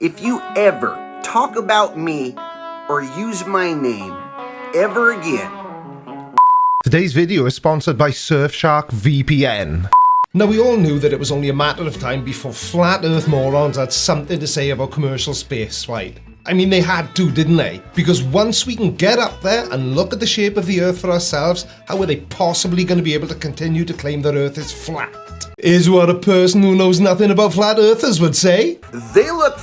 if you ever talk about me or use my name ever again. Today's video is sponsored by Surfshark VPN. Now, we all knew that it was only a matter of time before flat earth morons had something to say about commercial space flight. I mean, they had to, didn't they? Because once we can get up there and look at the shape of the earth for ourselves, how are they possibly going to be able to continue to claim that earth is flat? Is what a person who knows nothing about flat earthers would say. They look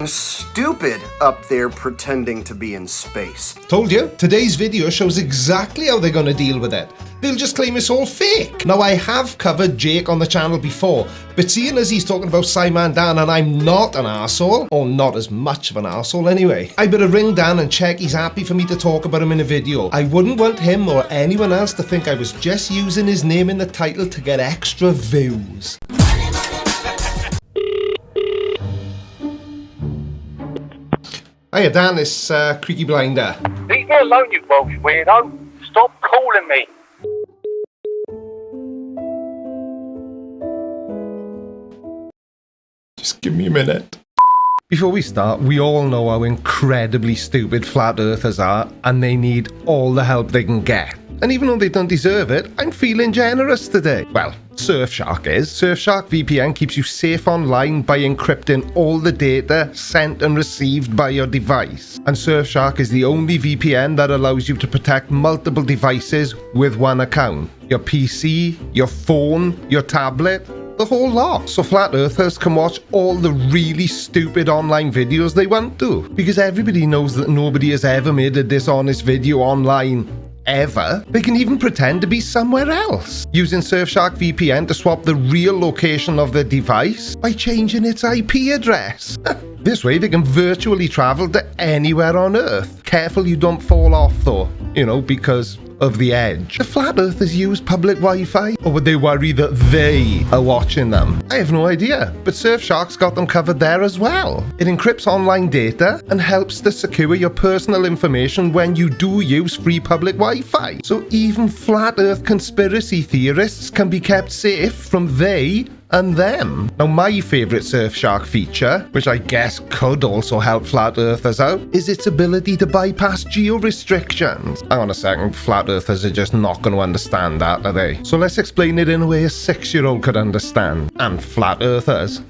stupid up there pretending to be in space. Told you, today's video shows exactly how they're going to deal with it. They'll just claim it's all fake. Now, I have covered Jake on the channel before, but seeing as he's talking about Scimandan and I'm not an arsehole, or not as much of an arsehole anyway, I better ring Dan and check he's happy for me to talk about him in a video. I wouldn't want him or anyone else to think I was just using his name in the title to get extra views. Hiya Dan, it's Creaky Blinder. Leave me alone, you Welsh weirdo. Stop calling me. Just give me a minute. Before we start, we all know how incredibly stupid flat earthers are, and they need all the help they can get. And even though they don't deserve it, I'm feeling generous today. Well, Surfshark is. Surfshark VPN keeps you safe online by encrypting all the data sent and received by your device. And Surfshark is the only VPN that allows you to protect multiple devices with one account. Your PC, your phone, your tablet, the whole lot. So flat earthers can watch all the really stupid online videos they want to. Because everybody knows that nobody has ever made a dishonest video online. Ever. They can even pretend to be somewhere else, using Surfshark VPN to swap the real location of their device by changing its IP address. This way they can virtually travel to anywhere on Earth. Careful you don't fall off though, you know, because of the edge. The flat earthers use public Wi-Fi, or would they worry that they are watching them? I have no idea, but Surfshark's got them covered there as well. It encrypts online data and helps to secure your personal information when you do use free public Wi-Fi. So even flat earth conspiracy theorists can be kept safe from they and them. Now, my favourite Surfshark feature, which I guess could also help flat earthers out, is its ability to bypass geo-restrictions. Hang on a second, flat earthers are just not going to understand that, are they? So let's explain it in a way a 6-year-old could understand. And flat earthers.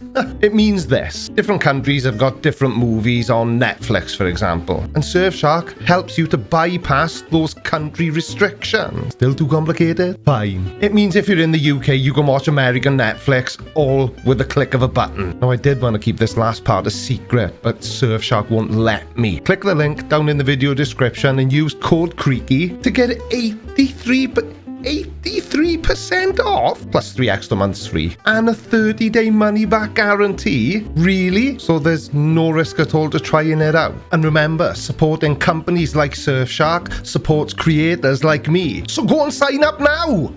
It means this. Different countries have got different movies on Netflix, for example. And Surfshark helps you to bypass those country restrictions. Still too complicated? Fine. It means if you're in the UK, you can watch American Netflix all with the click of a button. Now, I did want to keep this last part a secret, but Surfshark won't let me. Click the link down in the video description and use code Creaky to get 83% off, plus 3 extra months free, and a 30-day money-back guarantee. Really? So there's no risk at all to trying it out. And remember, supporting companies like Surfshark supports creators like me. So go and sign up now!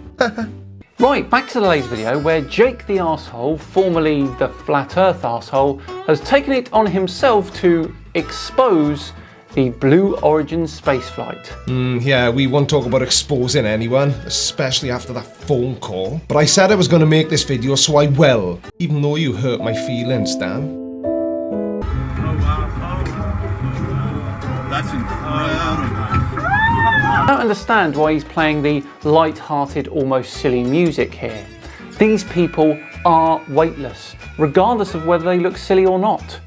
Right, back to today's video where Jake the arsehole, formerly the Flat Earth arsehole, has taken it on himself to expose the Blue Origin spaceflight. Yeah, we won't talk about exposing anyone, especially after that phone call. But I said I was going to make this video, so I will. Even though you hurt my feelings, Dan. That's incredible. I don't understand why he's playing the light-hearted, almost silly music here. These people are weightless, regardless of whether they look silly or not.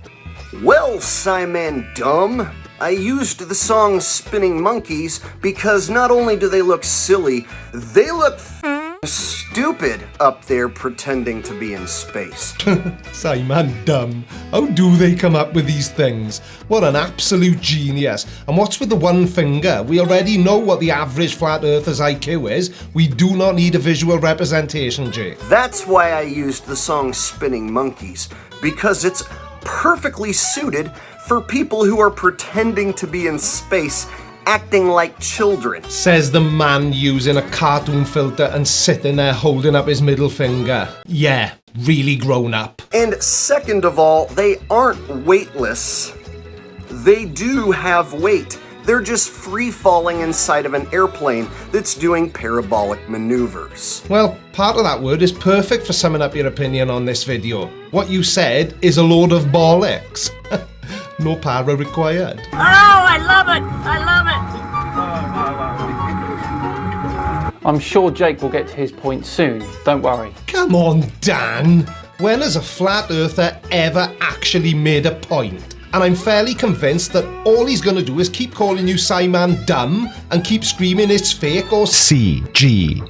Well, Scimandan, I used the song Spinning Monkeys because not only do they look silly, they look stupid up there pretending to be in space. Scimandan, how do they come up with these things? What an absolute genius. And what's with the one finger? We already know what the average flat earther's IQ is. We do not need a visual representation, Jake. That's why I used the song Spinning Monkeys, because it's perfectly suited for people who are pretending to be in space, acting like children. Says the man using a cartoon filter and sitting there holding up his middle finger. Yeah, really grown up. And second of all, they aren't weightless. They do have weight. They're just free-falling inside of an airplane that's doing parabolic maneuvers. Well, part of that word is perfect for summing up your opinion on this video. What you said is a load of bollocks. No para required. Oh, I love it! I love it! I'm sure Jake will get to his point soon, don't worry. Come on, Dan. When has a flat earther ever actually made a point? And I'm fairly convinced that all he's going to do is keep calling you Scimandan dumb and keep screaming it's fake or CGI.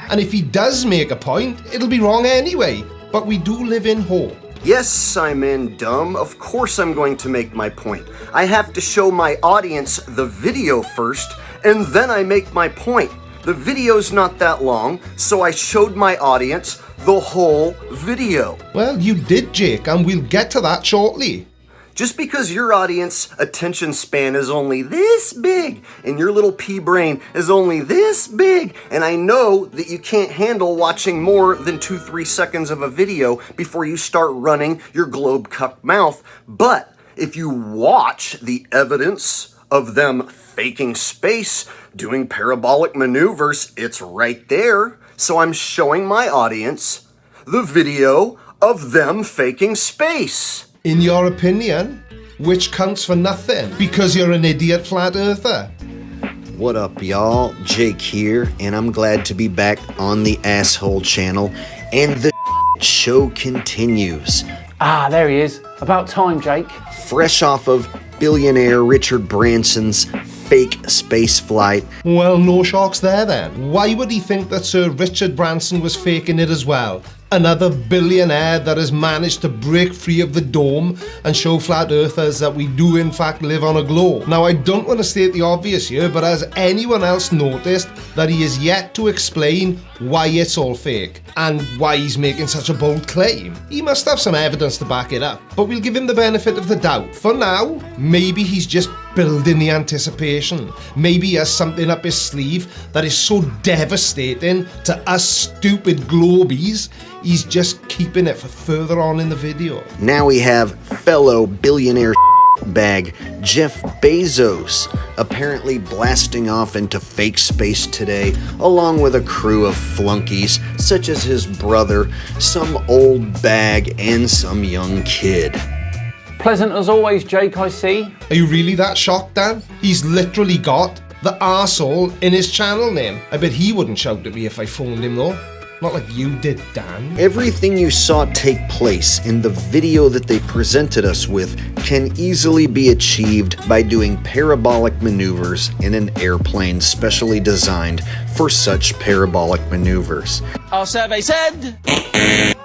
And if he does make a point, it'll be wrong anyway. But we do live in hope. Yes, Scimandan, of course I'm going to make my point. I have to show my audience the video first, and then I make my point. The video's not that long, so I showed my audience the whole video. Well, you did, Jake, and we'll get to that shortly. Just because your audience attention span is only this big and your little pea brain is only this big, and I know that you can't handle watching more than 2-3 seconds of a video before you start running your globe cup mouth, but if you watch the evidence of them faking space, doing parabolic maneuvers, it's right there. So I'm showing my audience the video of them faking space. In your opinion, which counts for nothing because you're an idiot flat earther. What up, y'all? Jake here, and I'm glad to be back on the Asshole channel, and the show continues. Ah, there he is. About time, Jake. Fresh off of billionaire Richard Branson's fake space flight. Well, no shocks there then. Why would he think that Sir Richard Branson was faking it as well? Another billionaire that has managed to break free of the dome and show flat earthers that we do in fact live on a globe. Now, I don't want to state the obvious here, but has anyone else noticed that he is yet to explain why it's all fake and why he's making such a bold claim? He must have some evidence to back it up, but we'll give him the benefit of the doubt. For now, maybe he's just building the anticipation. Maybe he has something up his sleeve that is so devastating to us stupid globies, he's just keeping it for further on in the video. Now we have fellow billionaire bag Jeff Bazos apparently blasting off into fake space today, along with a crew of flunkies such as his brother, some old bag, and some young kid. Pleasant as always, Jake, I see. Are you really that shocked, Dan? He's literally got the arsehole in his channel name. I bet he wouldn't shout at me if I phoned him though. Not like you did, Dan. Everything you saw take place in the video that they presented us with can easily be achieved by doing parabolic maneuvers in an airplane specially designed for such parabolic maneuvers. Our survey said...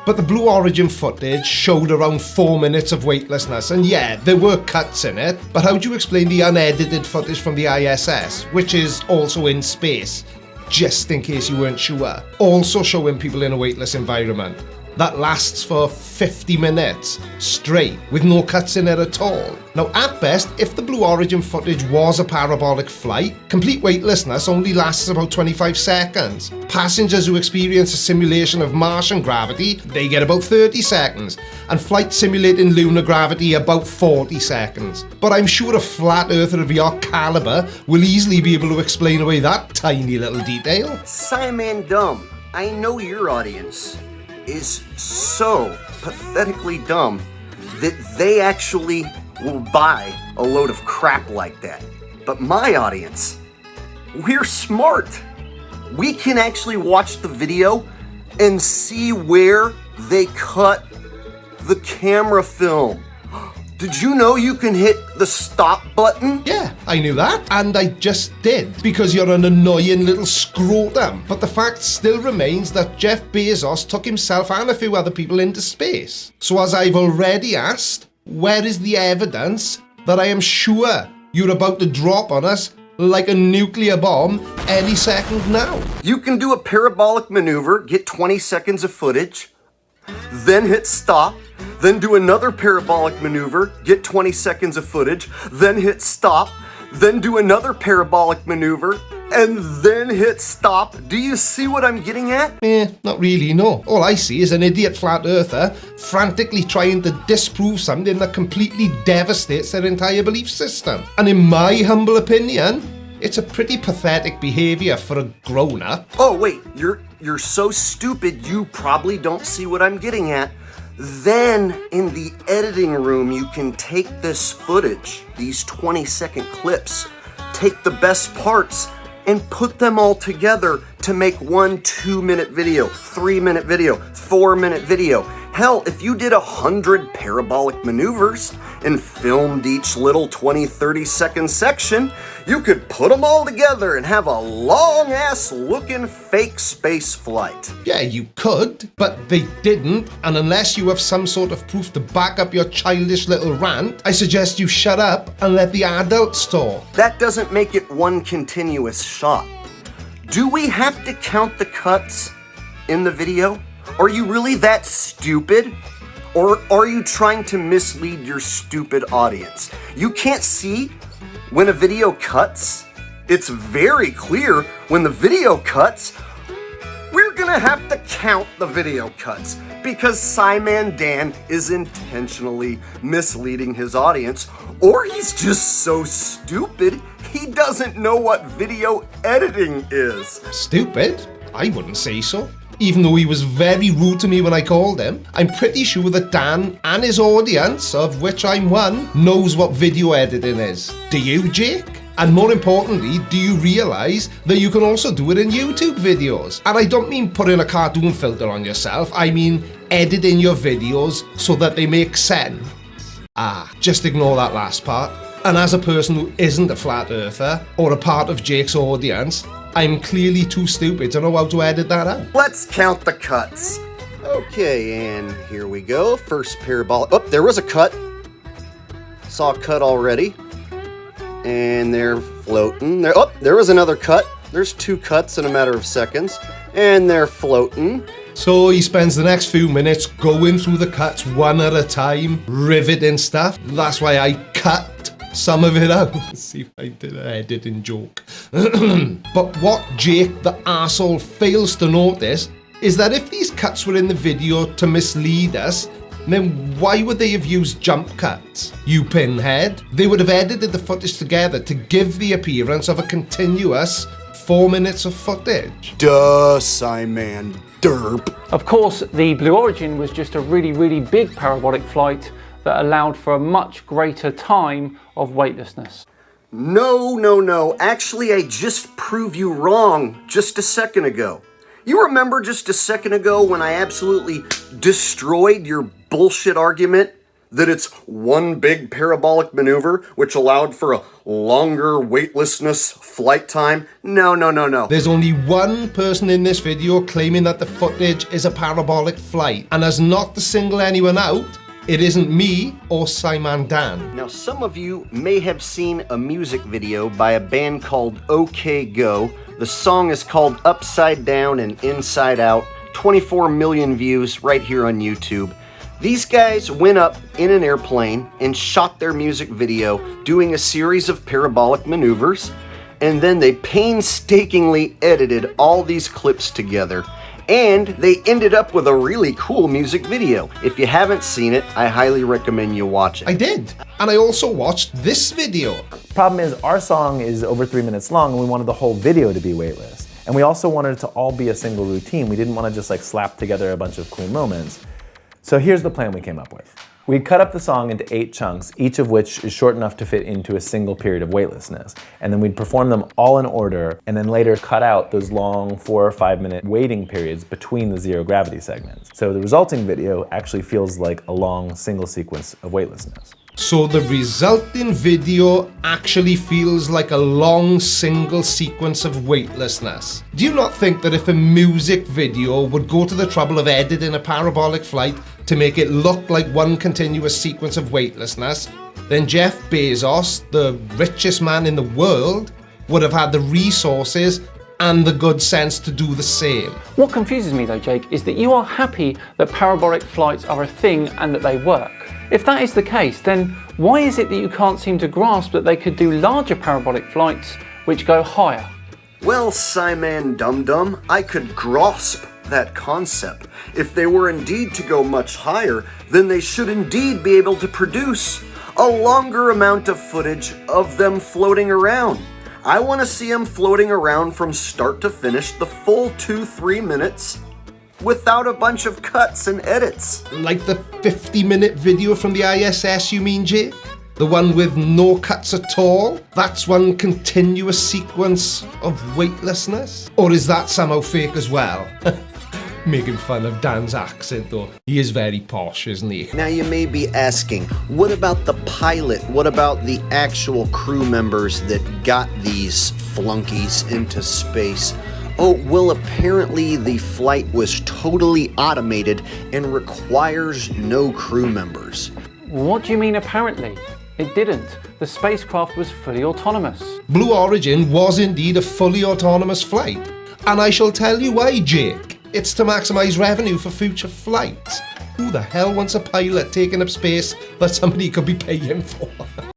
But the Blue Origin footage showed around 4 minutes of weightlessness, and yeah, there were cuts in it, but how do you explain the unedited footage from the ISS, which is also in space? Just in case you weren't sure. Also showing people in a weightless environment. That lasts for 50 minutes straight, with no cuts in it at all. Now, at best, if the Blue Origin footage was a parabolic flight, complete weightlessness only lasts about 25 seconds. Passengers who experience a simulation of Martian gravity, they get about 30 seconds, and flight simulating lunar gravity about 40 seconds. But I'm sure a flat earther of your caliber will easily be able to explain away that tiny little detail. Scimandan, I know your audience is so pathetically dumb that they actually will buy a load of crap like that. But my audience, we're smart. We can actually watch the video and see where they cut the camera film. Did you know you can hit the stop button? Yeah, I knew that, and I just did, because you're an annoying little scrotum. But the fact still remains that Jeff Bezos took himself and a few other people into space. So as I've already asked, where is the evidence that I am sure you're about to drop on us like a nuclear bomb any second now? You can do a parabolic maneuver, get 20 seconds of footage, then hit stop, then do another parabolic maneuver, get 20 seconds of footage, then hit stop, then do another parabolic maneuver, and then hit stop. Do you see what I'm getting at? Not really, no. All I see is an idiot flat earther frantically trying to disprove something that completely devastates their entire belief system. And in my humble opinion, it's a pretty pathetic behavior for a grown-up. Oh wait, you're so stupid you probably don't see what I'm getting at. Then in the editing room you can take this footage, these 20-second clips, take the best parts and put them all together to make one 2-minute video, 3-minute video, 4-minute video. Hell, if you did 100 parabolic maneuvers and filmed each little 20-30 second section, you could put them all together and have a long-ass looking fake space flight. Yeah, you could, but they didn't, and unless you have some sort of proof to back up your childish little rant, I suggest you shut up and let the adults talk. That doesn't make it one continuous shot. Do we have to count the cuts in the video? Are you really that stupid? Or are you trying to mislead your stupid audience? You can't see when a video cuts? It's very clear when the video cuts. We're gonna have to count the video cuts because Scimandan is intentionally misleading his audience, or he's just so stupid he doesn't know what video editing is. Stupid? I wouldn't say so. Even though he was very rude to me when I called him, I'm pretty sure that Dan and his audience, of which I'm one, knows what video editing is. Do you, Jake? And more importantly, do you realise that you can also do it in YouTube videos? And I don't mean putting a cartoon filter on yourself, I mean editing your videos so that they make sense. Just ignore that last part. And as a person who isn't a flat earther or a part of Jake's audience, I'm clearly too stupid to know how to edit that out. Let's count the cuts. Okay, and here we go. First parabolic. Oh, there was a cut. Saw a cut already. And they're floating. There was another cut. There's 2 cuts in a matter of seconds. And they're floating. So he spends the next few minutes going through the cuts one at a time, riveting stuff. That's why I cut some of it out. See if I did an editing joke. But what Jake the arsehole fails to notice is that if these cuts were in the video to mislead us, then why would they have used jump cuts? You pinhead. They would have edited the footage together to give the appearance of a continuous 4 minutes of footage. Duh, Scimandan. Derp. Of course, the Blue Origin was just a really big parabolic flight that allowed for a much greater time of weightlessness. No. Actually, I just proved you wrong just a second ago. You remember just a second ago when I absolutely destroyed your bullshit argument that it's one big parabolic maneuver which allowed for a longer weightlessness flight time? No. There's only one person in this video claiming that the footage is a parabolic flight, and as not to single anyone out, it isn't me or Scimandan. Now, some of you may have seen a music video by a band called OK Go. The song is called Upside Down and Inside Out. 24 million views right here on YouTube. These guys went up in an airplane and shot their music video doing a series of parabolic maneuvers, and then they painstakingly edited all these clips together. And they ended up with a really cool music video. If you haven't seen it, I highly recommend you watch it. I did, and I also watched this video. Problem is, our song is over 3 minutes long, and we wanted the whole video to be weightless. And we also wanted it to all be a single routine. We didn't want to just like slap together a bunch of cool moments. So here's the plan we came up with. We cut up the song into 8 chunks, each of which is short enough to fit into a single period of weightlessness. And then we'd perform them all in order, and then later cut out those long 4 or 5 minute waiting periods between the zero gravity segments. So the resulting video actually feels like a long single sequence of weightlessness. So the resulting video actually feels like a long single sequence of weightlessness. Do you not think that if a music video would go to the trouble of editing a parabolic flight to make it look like one continuous sequence of weightlessness, then Jeff Bazos, the richest man in the world, would have had the resources and the good sense to do the same? What confuses me though, Jake, is that you are happy that parabolic flights are a thing and that they work. If that is the case, then why is it that you can't seem to grasp that they could do larger parabolic flights which go higher? Well, Sciman Dum Dum, I could grasp that concept. If they were indeed to go much higher, then they should indeed be able to produce a longer amount of footage of them floating around. I want to see them floating around from start to finish, the full 2-3 minutes, without a bunch of cuts and edits. Like the 50-minute video from the ISS, you mean, Jake? The one with no cuts at all? That's one continuous sequence of weightlessness? Or is that somehow fake as well? Making fun of Dan's accent though. He is very posh, isn't he? Now you may be asking, what about the pilot? What about the actual crew members that got these flunkies into space? Oh, well, apparently the flight was totally automated and requires no crew members. What do you mean apparently? It didn't. The spacecraft was fully autonomous. Blue Origin was indeed a fully autonomous flight. And I shall tell you why, Jake. It's to maximise revenue for future flights. Who the hell wants a pilot taking up space that somebody could be paying for?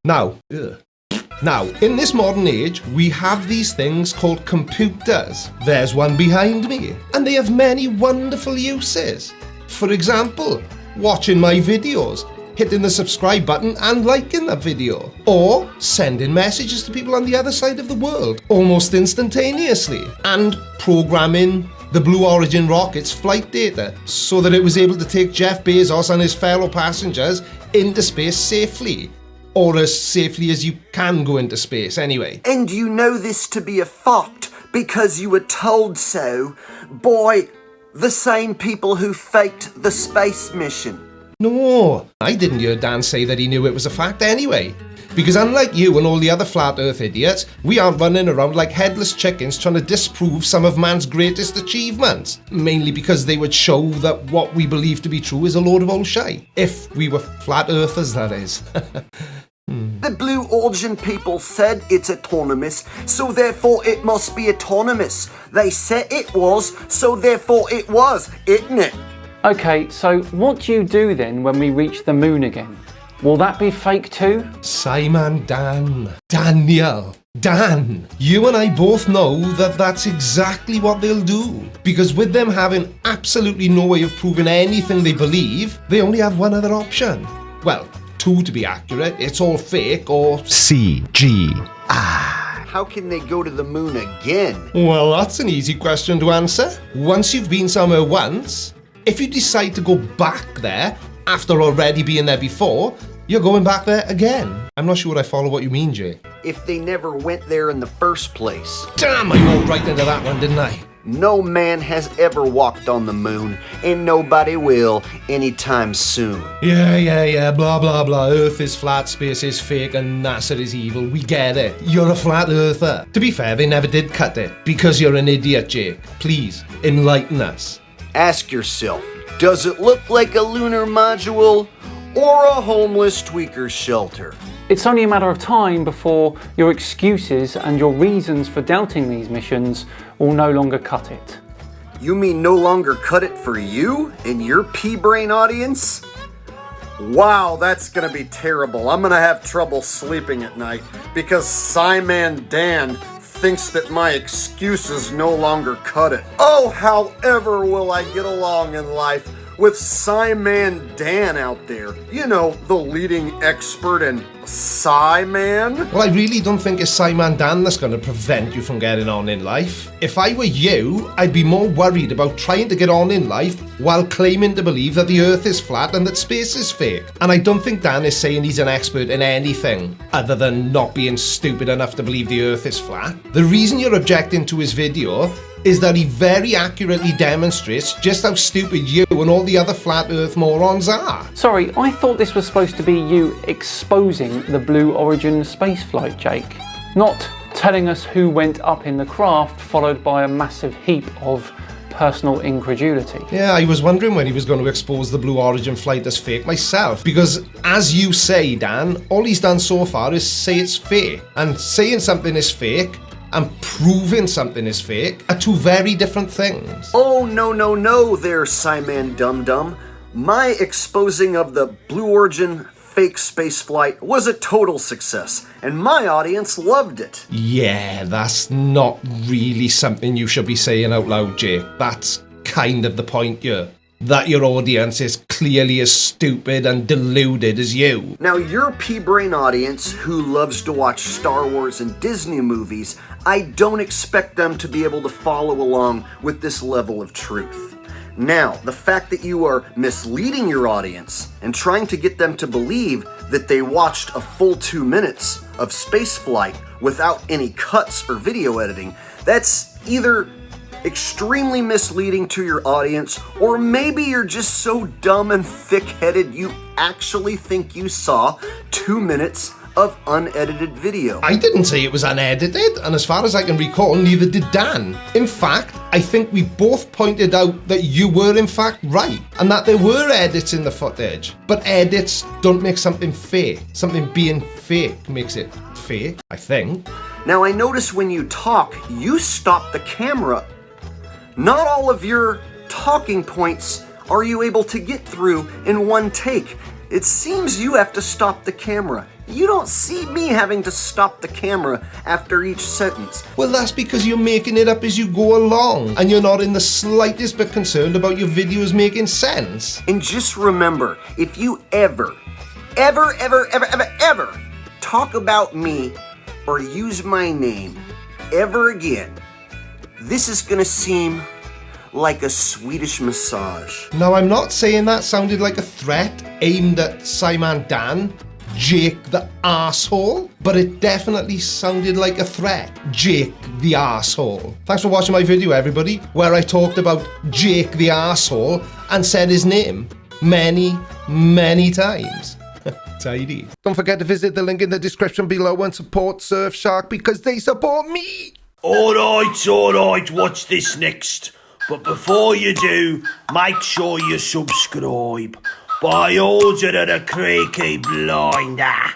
Now, in this modern age, we have these things called computers. There's one behind me, and they have many wonderful uses. For example, watching my videos, hitting the subscribe button and liking that video, or sending messages to people on the other side of the world almost instantaneously, and programming the Blue Origin rocket's flight data so that it was able to take Jeff Bezos and his fellow passengers into space safely. Or as safely as you can go into space anyway. And you know this to be a fact because you were told so by the same people who faked the space mission. No, I didn't hear Dan say that he knew it was a fact anyway. Because unlike you and all the other flat earth idiots, we aren't running around like headless chickens trying to disprove some of man's greatest achievements. Mainly because they would show that what we believe to be true is a load of old shite. If we were flat earthers, that is. The Blue Origin people said it's autonomous, so therefore it must be autonomous. They said it was, so therefore it was, isn't it? Okay, so what do you do then when we reach the moon again? Will that be fake too? Scimandan. Daniel. Dan. You and I both know that that's exactly what they'll do. Because with them having absolutely no way of proving anything they believe, they only have one other option. Well, two to be accurate. It's all fake or CG. How can they go to the moon again? Well, that's an easy question to answer. Once you've been somewhere once, if you decide to go back there after already being there before, you're going back there again. I'm not sure I follow what you mean, Jay. If they never went there in the first place. Damn, I walked right into that one, didn't I? No man has ever walked on the moon, and nobody will anytime soon. Yeah, blah, blah, blah. Earth is flat, space is fake, and NASA is evil. We get it. You're a flat earther. To be fair, they never did cut it. Because you're an idiot, Jake. Please, enlighten us. Ask yourself, does it look like a lunar module or a homeless tweaker shelter? It's only a matter of time before your excuses and your reasons for doubting these missions will no longer cut it. You mean no longer cut it for you and your pea-brain audience? Wow, that's gonna be terrible. I'm gonna have trouble sleeping at night because Scimandan thinks that my excuses no longer cut it. Oh, however will I get along in life with Scimandan out there? You know, the leading expert in Sci-Man? Well, I really don't think it's Scimandan that's going to prevent you from getting on in life. If I were you, I'd be more worried about trying to get on in life while claiming to believe that the Earth is flat and that space is fake. And I don't think Dan is saying he's an expert in anything other than not being stupid enough to believe the Earth is flat. The reason you're objecting to his video is that he very accurately demonstrates just how stupid you and all the other flat earth morons are. Sorry, I thought this was supposed to be you exposing the Blue Origin spaceflight, Jake. Not telling us who went up in the craft, followed by a massive heap of personal incredulity. Yeah, I was wondering when he was going to expose the Blue Origin flight as fake myself, because as you say, Dan, all he's done so far is say it's fake. And saying something is fake and proving something is fake are two very different things. Oh, no there, Sciman Dum Dum. My exposing of the Blue Origin fake spaceflight was a total success, and my audience loved it. Yeah, that's not really something you should be saying out loud, Jake. That's kind of the point here. That your audience is clearly as stupid and deluded as you. Now, your pea-brain audience who loves to watch Star Wars and Disney movies, I don't expect them to be able to follow along with this level of truth. Now, the fact that you are misleading your audience and trying to get them to believe that they watched a full 2 minutes of spaceflight without any cuts or video editing, that's either extremely misleading to your audience, or maybe you're just so dumb and thick-headed you actually think you saw 2 minutes of unedited video. I didn't say it was unedited, and as far as I can recall, neither did Dan. In fact, I think we both pointed out that you were in fact right, and that there were edits in the footage. But edits don't make something fake. Something being fake makes it fake, I think. Now, I notice when you talk, you stop the camera. Not all of your talking points are you able to get through in one take. It seems you have to stop the camera. You don't see me having to stop the camera after each sentence. Well, that's because you're making it up as you go along, and you're not in the slightest bit concerned about your videos making sense. And just remember, if you ever talk about me or use my name ever again, this is gonna seem like a Swedish massage. Now, I'm not saying that sounded like a threat aimed at Scimandan, Jake the arsehole, but it definitely sounded like a threat. Jake the arsehole. Thanks for watching my video, everybody, where I talked about Jake the arsehole and said his name many, many times. Tidy. Don't forget to visit the link in the description below and support Surfshark because they support me. Alright, watch this next. But before you do, make sure you subscribe. By order of the Creaky Blinder.